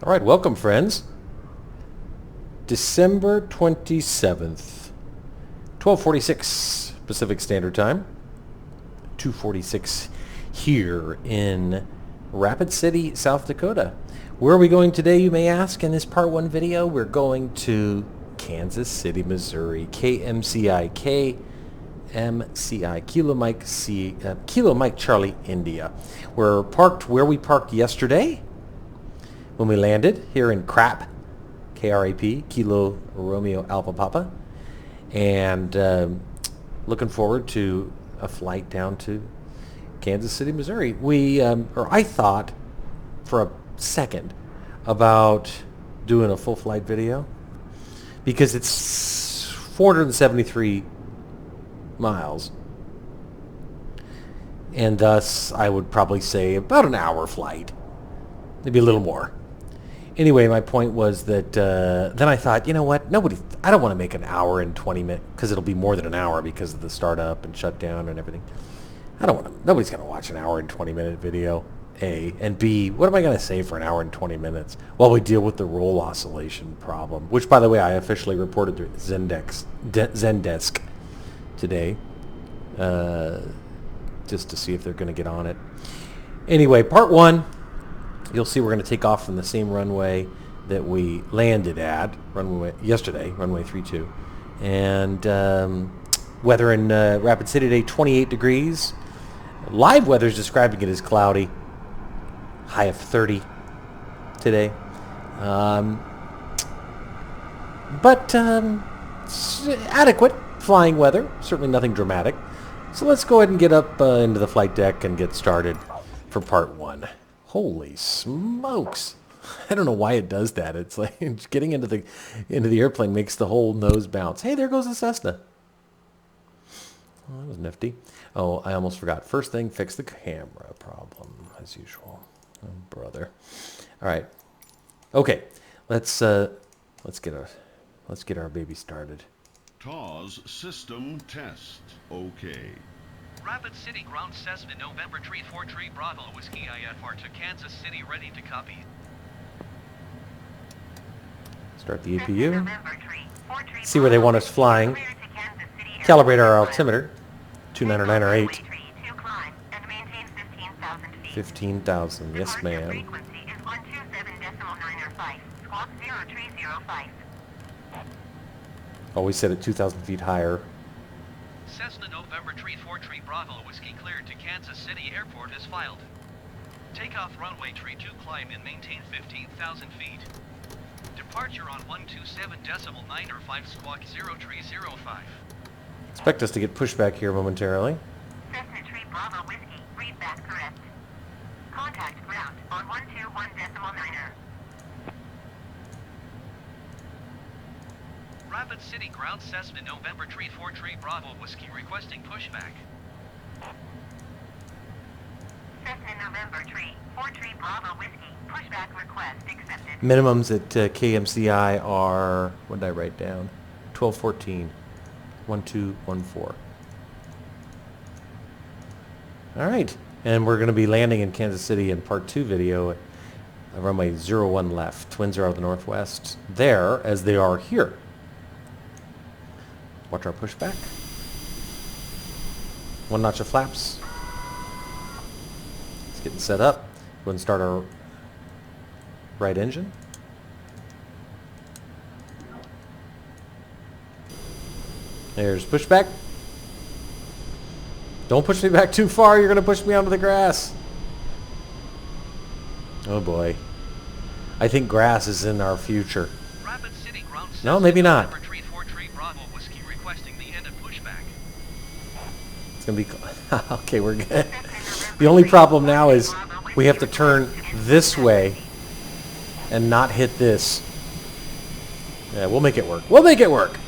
All right, welcome, friends. December 27th, 12:46 Pacific Standard Time, 2:46 here in Rapid City, South Dakota. Where are we going today, you may ask? In this part one video, we're going to Kansas City, Missouri, KMCI, Kilo Mike Charlie, India. We're parked where we parked yesterday when we landed here in KRAP, KRAP, Kilo Romeo Alpha Papa, and looking forward to a flight down to Kansas City, Missouri. I thought for a second about doing a full flight video because it's 473 miles, and thus I would probably say about an hour flight, maybe a little more. Anyway, my point was that then I thought, you know what? I don't want to make an hour and 20 minutes because it'll be more than an hour because of the startup and shutdown and everything. Nobody's going to watch an hour and 20-minute video, A. And B, what am I going to say for an hour and 20 minutes while we deal with the roll oscillation problem, which, by the way, I officially reported to Zendesk today just to see if they're going to get on it. Anyway, part one. You'll see we're going to take off from the same runway that we landed at yesterday, runway 32. And weather in Rapid City today, 28 degrees. Live weather is describing it as cloudy. High of 30 today. But adequate flying weather. Certainly nothing dramatic. So let's go ahead and get up into the flight deck and get started for part one. Holy smokes. I don't know why it does that. It's like getting into the airplane makes the whole nose bounce. Hey, there goes the Cessna. Oh, that was nifty. Oh, I almost forgot. First thing, fix the camera problem as usual. Oh, brother. All right. Okay. Let's get our baby started. TAWS system test. Okay. Rapid City ground Cessna November 34 Bravo Whiskey IFR to Kansas City, ready to copy. Start the APU. See where they want us flying. Calibrate our altimeter. 299 or 8. 15,000. Yes, ma'am. Always set at 2,000 feet higher. Cessna November 34 Bravo Whiskey cleared to Kansas City Airport is filed. Takeoff runway 32 climb and maintain 15,000 feet. Departure on 127.9 squawk 0305. Expect us to get pushback here momentarily. Cessna 3 Bravo Whiskey, read back correct. Contact ground on 121.9. Rapid City ground Cessna November 34 Bravo Whiskey requesting pushback. Cessna November 43 Bravo Whiskey, pushback request accepted. Minimums at KMCI are, what did I write down? 1214. 1214. All right. And we're going to be landing in Kansas City in part 2 video at runway 01 left. Winds are out of the northwest there as they are here. Watch our pushback. One notch of flaps. It's getting set up. Go ahead and start our right engine. There's pushback. Don't push me back too far. You're going to push me onto the grass. Oh boy. I think grass is in our future. Rapid City ground No, maybe not. November 34 Bravo Whiskey requesting the end of pushback. It's going to be... Okay, we're good. The only problem now is we have to turn this way and not hit this. Yeah, we'll make it work. We'll make it work.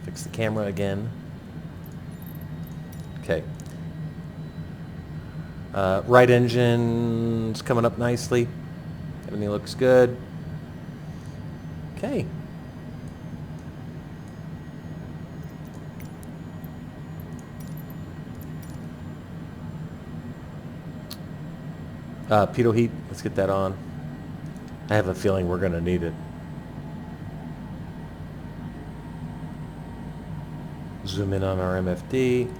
Fix the camera again. Okay. Right engine's coming up nicely. Everything looks good. Okay. Pitot heat, let's get that on. I have a feeling we're going to need it. Zoom in on our MFD.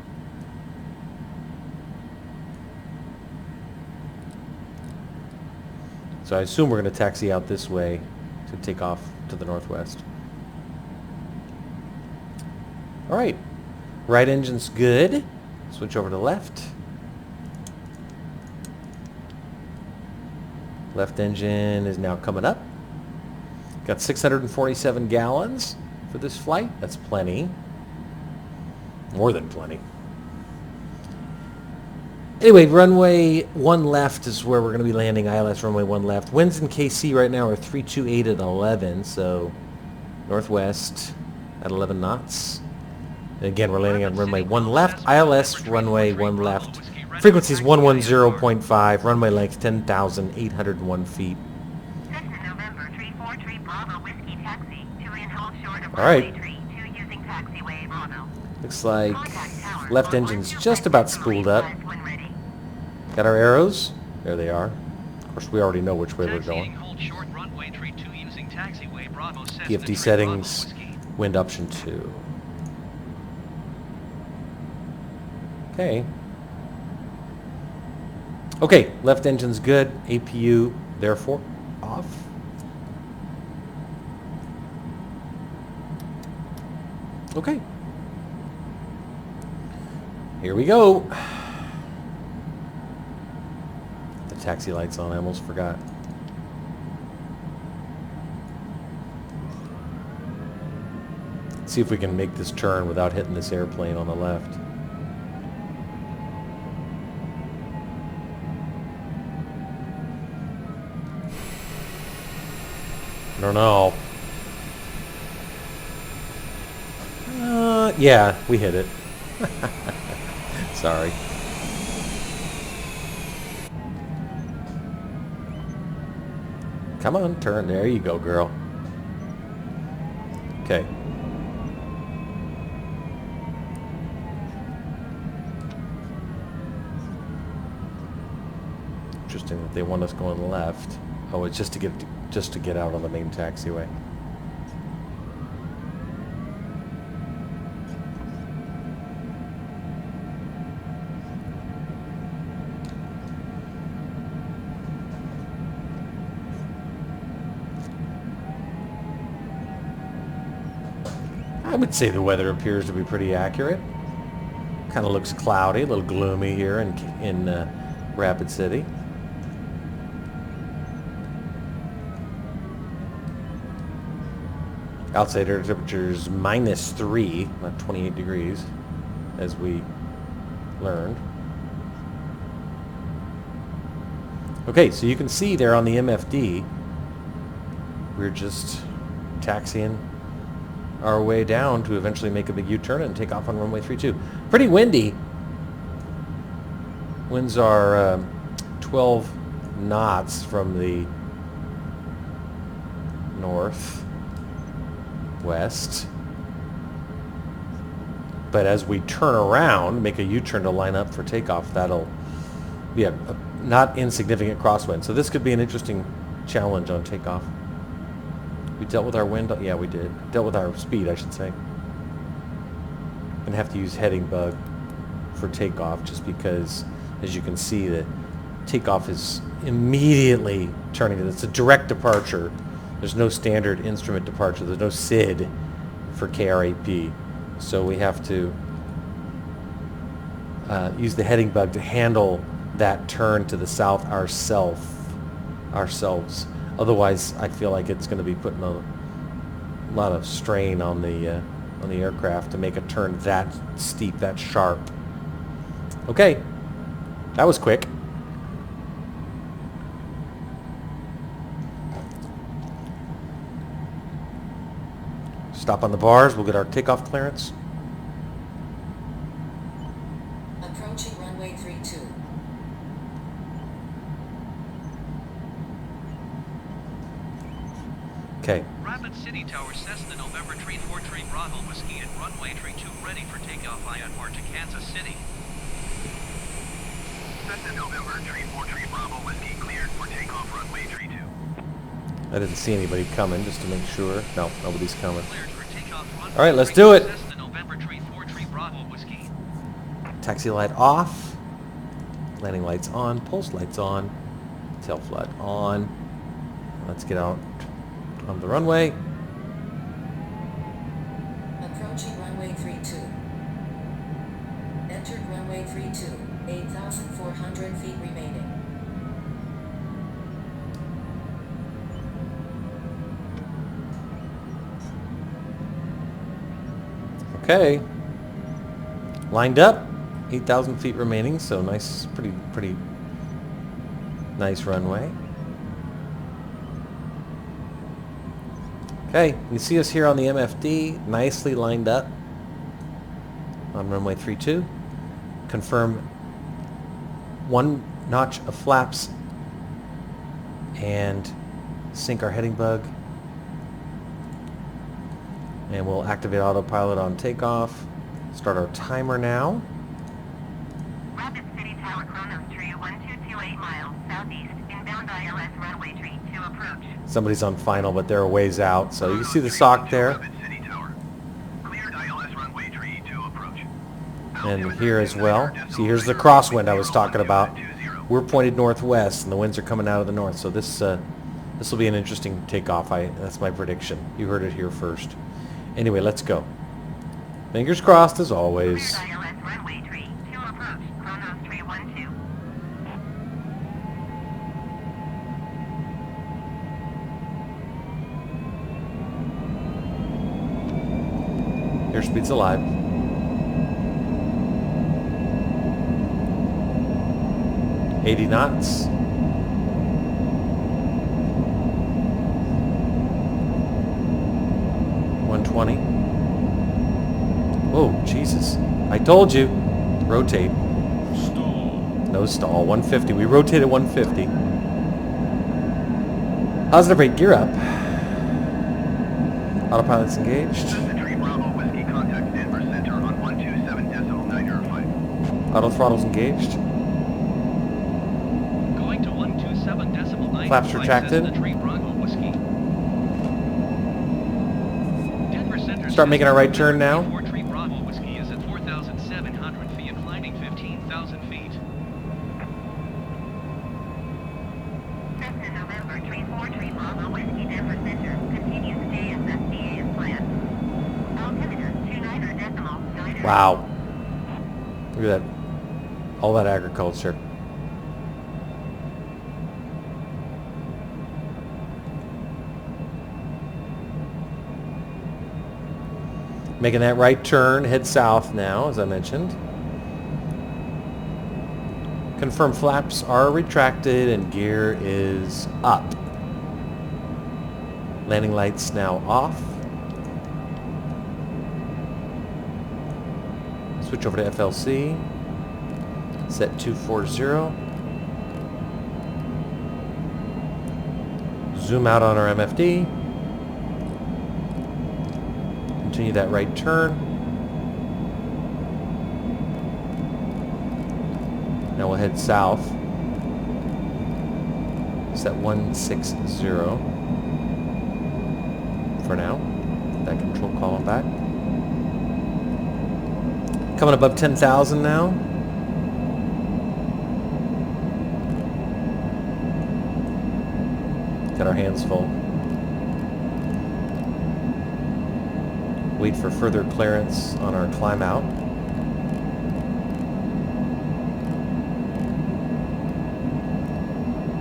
So I assume we're going to taxi out this way to take off to the northwest. All right. Right engine's good. Switch over to left. Left engine is now coming up. Got 647 gallons for this flight. That's plenty. More than plenty. Anyway, runway 1 left is where we're going to be landing. ILS runway 1 left. Winds in KC right now are 328 at 11, so northwest at 11 knots. Again, we're landing on runway 1 left. ILS runway 1 left. Frequency is 110.5. Runway length 10,801 feet. Cessna November 343 Bravo Whiskey Taxi to and hold short of All right. runway 32 using taxiway Bravo. Looks like Contact tower left on engine's 125 just about decimal spooled up. 85 when ready. Got our arrows. There they are. Of course, we already know which way we're Taxiing, going. hold short runway 32 using taxiway Bravo Cessna PFD 3 settings, Bravo Whiskey. wind option 2. Okay. Okay, left engine's good. APU, therefore, off. Okay. Here we go. The taxi light's on, I almost forgot. See if we can make this turn without hitting this airplane on the left. I don't know. Yeah, we hit it. Sorry. Come on, turn. There you go, girl. Okay. Interesting that they want us going left. Oh, it's just to get out on the main taxiway. I would say the weather appears to be pretty accurate. Kind of looks cloudy, a little gloomy here in Rapid City. Outside air temperature is -3, not 28 degrees, as we learned. Okay, so you can see there on the MFD, we're just taxiing our way down to eventually make a big U-turn and take off on runway 32. Pretty windy. Winds are 12 knots from the northwest. But as we turn around, make a U-turn to line up for takeoff, that'll be a not insignificant crosswind. So this could be an interesting challenge on takeoff. We dealt with our wind. Yeah, we did. Dealt with our speed, I should say. And have to use heading bug for takeoff, just because, as you can see, the takeoff is immediately turning. It's a direct departure. There's no standard instrument departure. There's no SID for KRAP. So we have to use the heading bug to handle that turn to the south ourselves. Otherwise, I feel like it's going to be putting a lot of strain on the aircraft to make a turn that steep, that sharp. Okay, that was quick. Stop on the bars. We'll get our takeoff clearance. Approaching runway 32. Okay. Rapid City Tower Cessna November 343 Bravo Whiskey at runway 32 ready for takeoff via or to Kansas City. Cessna November, tree 4 tree Bravo Whiskey cleared for takeoff runway tree 2. I didn't see anybody coming, just to make sure. No, nobody's coming. Cleared for takeoff runway All right, let's 32, do it. Cessna November tree 4 tree Bravo Whiskey. Taxi light off. Landing lights on. Pulse lights on. Tail flood on. Let's get out on the runway. Approaching runway 32. Entered runway 32. 8,400 feet remaining. Okay. Lined up. 8,000 feet remaining, so nice, pretty nice runway. Okay, you see us here on the MFD, nicely lined up on runway 32. Confirm 1 notch of flaps and sync our heading bug. And we'll activate autopilot on takeoff. Start our timer now. Rapid City Tower Chronos Tree 1228 miles southeast, inbound ILS runway tree 2 approach. Somebody's on final, but they're a ways out. So you see the sock there. Rapid City Tower. Cleared ILS runway tree 2 approach. And here as well. See, here's the crosswind I was talking about. We're pointed northwest, and the winds are coming out of the north. So this will be an interesting takeoff. That's my prediction. You heard it here first. Anyway, let's go. Fingers crossed as always. Cleared ILS runway tree 2 approach. Chronos tree 12. Airspeed's alive. $80 knots. $120. Whoa, Jesus. I told you. Rotate. Stall. No stall. 150. We rotated 150. Positive rate gear up. Autopilot's engaged. Cessna tree Bravo Whiskey contact Denver Center on 127.905. Auto throttle's engaged. Going to 127.9. Flaps retracted. Cessna tree Bravo Whiskey. Denver Center. Start making our right turn now. 4 tree Bravo Whiskey is at 4,700 feet and climbing 15,000 feet. Cessna November tree 4 tree Bravo Whiskey Denver Center continues JSFDA as planned. Altimeter 29.9. Wow. Look at that. All that agriculture. Making that right turn, head south now, as I mentioned. Confirm flaps are retracted and gear is up. Landing lights now off. Switch over to FLC. Set 240. Zoom out on our MFD. Continue that right turn. Now we'll head south. Set 160 for now. That control column back. Coming above 10,000 now. Got our hands full. Wait for further clearance on our climb out.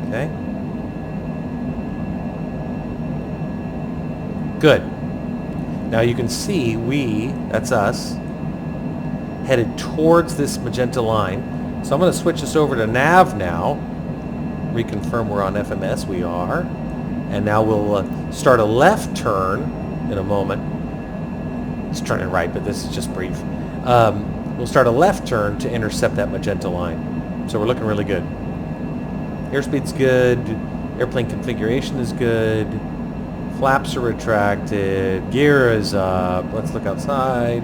Okay. Good. Now you can see that's us, headed towards this magenta line. So I'm going to switch this over to nav now. Reconfirm we're on FMS. We are. And now we'll start a left turn in a moment. It's turning right, but this is just brief. We'll start a left turn to intercept that magenta line. So we're looking really good. Airspeed's good. Airplane configuration is good. Flaps are retracted. Gear is up. Let's look outside.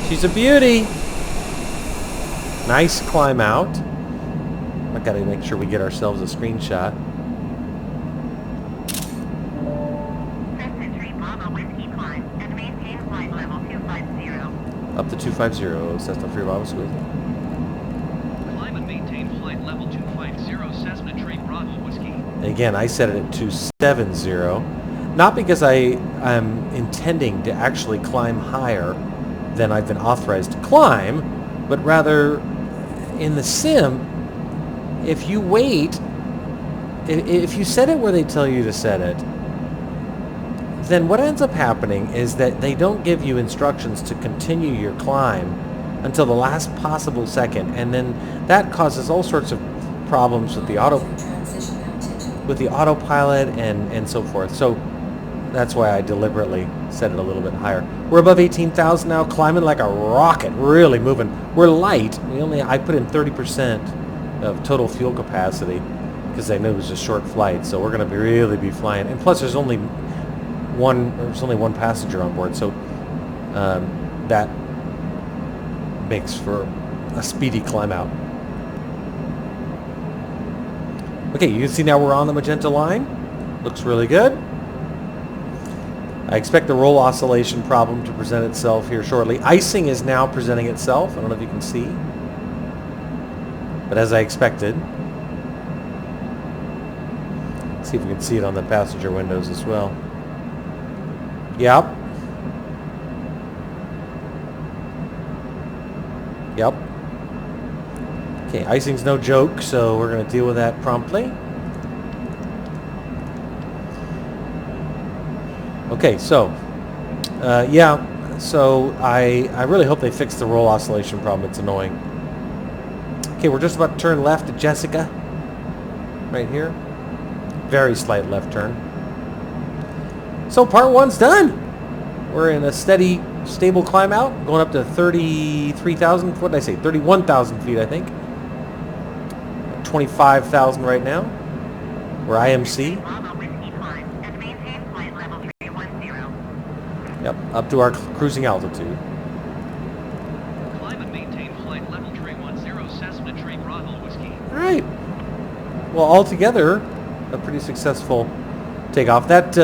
She's a beauty. Nice climb out. I gotta make sure we get ourselves a screenshot. Cessna 3 Bravo Whiskey climb and maintain flight level 250. Up to 250, Cessna 3 Bravo Squeeze. Climb and maintain flight level 250 Cessna 3 Bravo Whiskey. Again, I set it at 270. Not because I'm intending to actually climb higher than I've been authorized to climb, but rather in the sim, if you wait, if you set it where they tell you to set it, then what ends up happening is that they don't give you instructions to continue your climb until the last possible second, and then that causes all sorts of problems with the autopilot and so forth. So that's why I deliberately set it a little bit higher. We're above 18,000 now, climbing like a rocket, really moving. We're light. I put in 30% of total fuel capacity because I knew it was a short flight, so we're going to really be flying. And plus, there's only one passenger on board, so that makes for a speedy climb out. Okay, you can see now we're on the magenta line. Looks really good. I expect the roll oscillation problem to present itself here shortly. Icing is now presenting itself. I don't know if you can see, but as I expected. Let's see if we can see it on the passenger windows as well. Yep. Yep. Okay, icing's no joke, so we're going to deal with that promptly. Okay, so, yeah, so I really hope they fix the roll oscillation problem. It's annoying. Okay, we're just about to turn left at Jessica. Right here. Very slight left turn. So part one's done. We're in a steady, stable climb out, going up to 33,000, what did I say, 31,000 feet, I think. 25,000 right now. We're IMC. Bravo Whiskey climb and maintain flight level 310. Yep, up to our cruising altitude. Climb and maintain flight level 310 Cessna 3 Bravo Whiskey. All right. Well, altogether, a pretty successful takeoff. That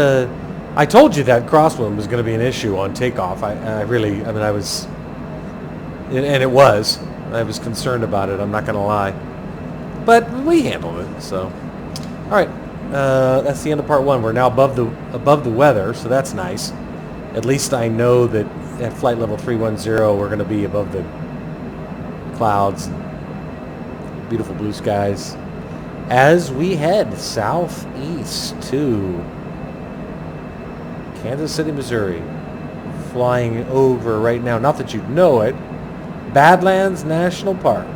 I told you that crosswind was going to be an issue on takeoff. I was, and it was. I was concerned about it. I'm not going to lie, but we handled it. So, all right. That's the end of part one. We're now above the weather, so that's nice. At least I know that at flight level 310, we're going to be above the clouds, beautiful blue skies, as we head southeast to Kansas City, Missouri. Flying over right now, not that you'd know it, Badlands National Park.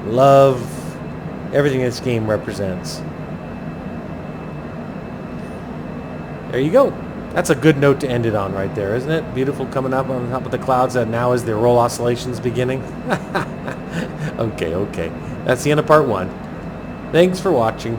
Love everything this game represents. There you go. That's a good note to end it on right there, isn't it? Beautiful, coming up on top of the clouds. That now is the roll oscillations beginning. Okay. That's the end of part one. Thanks for watching.